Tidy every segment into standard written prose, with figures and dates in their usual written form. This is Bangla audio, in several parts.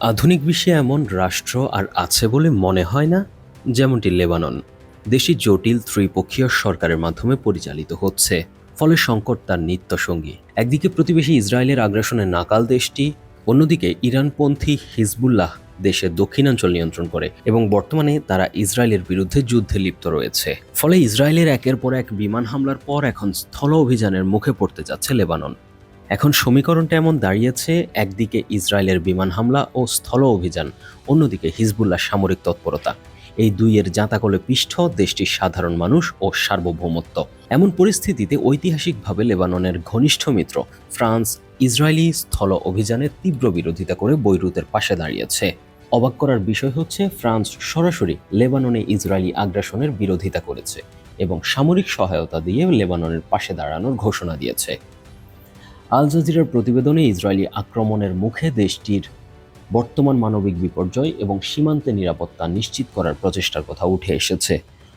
আধুনিক বিশ্বে এমন রাষ্ট্র আর আছে বলে মনে হয় না, যেমনটি লেবানন। দেশটি জটিল ত্রিপক্ষীয় সরকারের মাধ্যমে পরিচালিত হচ্ছে, ফলে সংকট তার নিত্যসঙ্গী। একদিকে প্রতিবেশী ইসরায়েলের আগ্রাসনে নাকাল দেশটি, অন্যদিকে ইরানপন্থী হিজবুল্লাহ দেশের দক্ষিণাঞ্চল নিয়ন্ত্রণ করে এবং বর্তমানে তারা ইসরায়েলের বিরুদ্ধে যুদ্ধে লিপ্ত রয়েছে। ফলে ইসরায়েলের একের পর এক বিমান হামলার পর এখন স্থল অভিযানের মুখে পড়তে যাচ্ছে লেবানন। এখন সমীকরণটা এমন দাঁড়িয়েছে, একদিকে ইসরায়েলের বিমান হামলা ও স্থল অভিযান, অন্যদিকে হিজবুল্লাহ সামরিক তৎপরতা। এই দুইয়ের জাঁতাকলে পিষ্ঠ দেশটির সাধারণ মানুষ ও সার্বভৌমত্ব। এমন পরিস্থিতিতে ঐতিহাসিকভাবে লেবাননের ঘনিষ্ঠ মিত্র ফ্রান্স ইসরায়েলি স্থল অভিযানের তীব্র বিরোধিতা করে বৈরুতের পাশে দাঁড়িয়েছে। অবাক করার বিষয় হচ্ছে, ফ্রান্স সরাসরি লেবাননে ইসরায়েলি আগ্রাসনের বিরোধিতা করেছে এবং সামরিক সহায়তা দিয়ে লেবাননের পাশে দাঁড়ানোর ঘোষণা দিয়েছে। আল জাজিরার প্রতিবেদনে ইসরায়েলি আক্রমণের মুখে দেশটির বর্তমান মানবিক বিপর্যয় এবং সীমান্তে নিরাপত্তা নিশ্চিত করার প্রচেষ্টার কথা উঠে এসেছে।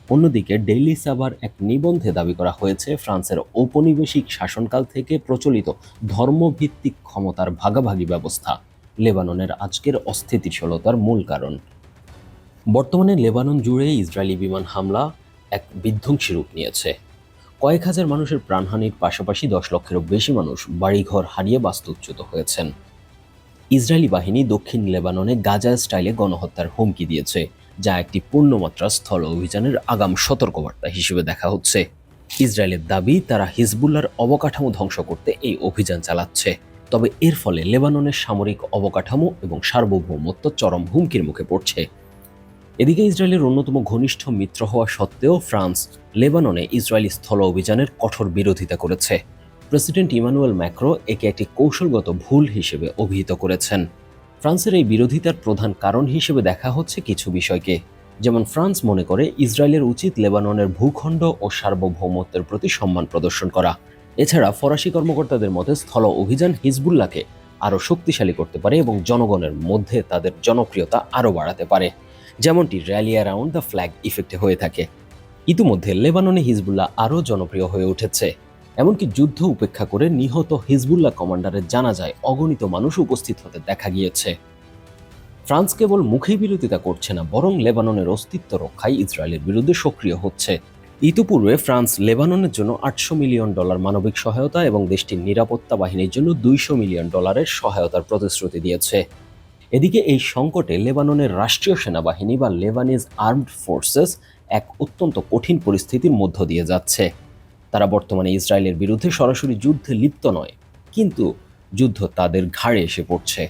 অন্যদিকে ডেইলি সাবার এক নিবন্ধে দাবি করা হয়েছে, ফ্রান্সের ঔপনিবেশিক শাসনকাল থেকে প্রচলিত ধর্মভিত্তিক ক্ষমতার ভাগাভাগি ব্যবস্থা লেবাননের আজকের অস্থিতিশীলতার মূল কারণ। বর্তমানে লেবানন জুড়ে ইসরায়েলি বিমান হামলা এক বিধ্বংসী রূপ নিয়েছে। কয়েক হাজার মানুষের প্রাণহানির পাশাপাশি 10 লক্ষেরও বেশি মানুষ বাড়িঘর হারিয়ে বাস্তুচ্যুত হয়েছেন। ইসরায়েলি বাহিনী দক্ষিণ লেবাননে গাজা স্টাইলে গণহত্যার হুমকি দিয়েছে, যা একটি পূর্ণমাত্রা স্থল অভিযানের আগাম সতর্কবার্তা হিসেবে দেখা হচ্ছে। ইসরায়েলের দাবি, তারা হিজবুল্লাহর অবকাঠামো ধ্বংস করতে এই অভিযান চালাচ্ছে। তবে এর ফলে লেবাননের সামরিক অবকাঠামো এবং সার্বভৌমত্ব চরম হুমকির মুখে পড়ছে। এদিকে ইসরায়েলের অন্যতম ঘনিষ্ঠ মিত্র হওয়া সত্ত্বেও ফ্রান্স লেবাননে ইসরায়েলি স্থল অভিযানের কঠোর বিরোধিতা করেছে। প্রেসিডেন্ট ইমানুয়েল ম্যাক্রো একে একটি কৌশলগত ভুল হিসেবে অভিহিত করেছেন। ফ্রান্সের এই বিরোধিতার প্রধান কারণ হিসেবে দেখা হচ্ছে কিছু বিষয়কে, যেমন ফ্রান্স মনে করে ইসরায়েলের উচিত লেবাননের ভূখণ্ড ও সার্বভৌমত্বের প্রতি সম্মান প্রদর্শন করা। এছাড়া ফরাসি কর্মকর্তাদের মতে স্থল অভিযান হিজবুল্লাহকে আরও শক্তিশালী করতে পারে এবং জনগণের মধ্যে তাদের জনপ্রিয়তা আরও বাড়াতে পারে, যেমনটি র্যালি অ্যারাউন্ড দ্য ফ্ল্যাগ ইফেক্টে হয়ে থাকে। ইতিমধ্যে লেবাননে হিজবুল্লাহ আরও জনপ্রিয় হয়ে উঠেছে। এমনকি যুদ্ধ উপেক্ষা করে নিহত হিজবুল্লাহ কমান্ডারের জানাজায় অগণিত মানুষ উপস্থিত হতে দেখা গিয়েছে। ফ্রান্স কেবল মুখেই বিরোধিতা করছে না, বরং লেবাননের অস্তিত্ব রক্ষায় ইসরায়েলের বিরুদ্ধে সক্রিয় হচ্ছে। ইতিপূর্বে ফ্রান্স লেবাননের জন্য $800 মিলিয়ন মানবিক সহায়তা এবং দেশটির নিরাপত্তা বাহিনীর জন্য $200 মিলিয়ন সহায়তার প্রতিশ্রুতি দিয়েছে। এদিকে এই সংকটে লেবাননের রাষ্ট্রীয় সেনাবাহিনী বা লেবানিজ আর্মড ফোর্সেস এক অত্যন্ত কঠিন পরিস্থিতির মধ্য দিয়ে যাচ্ছে। তারা বর্তমানে ইসরায়েলের বিরুদ্ধে সরাসরি যুদ্ধে লিপ্ত নয়, কিন্তু যুদ্ধ তাদের ঘাড়ে এসে পড়ছে।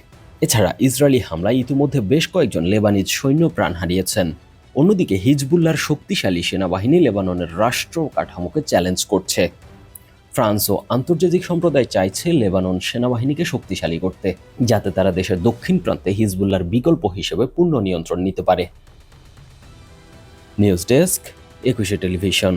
এছাড়া ইসরায়েলি হামলায় ইতিমধ্যে বেশ কয়েকজন লেবানিজ সৈন্য প্রাণ হারিয়েছেন। অন্যদিকে হিজবুল্লাহর শক্তিশালী সেনাবাহিনী লেবাননের রাষ্ট্র কাঠামোকে চ্যালেঞ্জ করছে। ফ্রান্স ও আন্তর্জাতিক সম্প্রদায় চাইছে লেবানন সেনাবাহিনীকে শক্তিশালী করতে, যাতে তারা দেশের দক্ষিণ প্রান্তে হিজবুল্লাহর বিকল্প হিসেবে পূর্ণ নিয়ন্ত্রণ নিতে পারে। News desk, 21 television.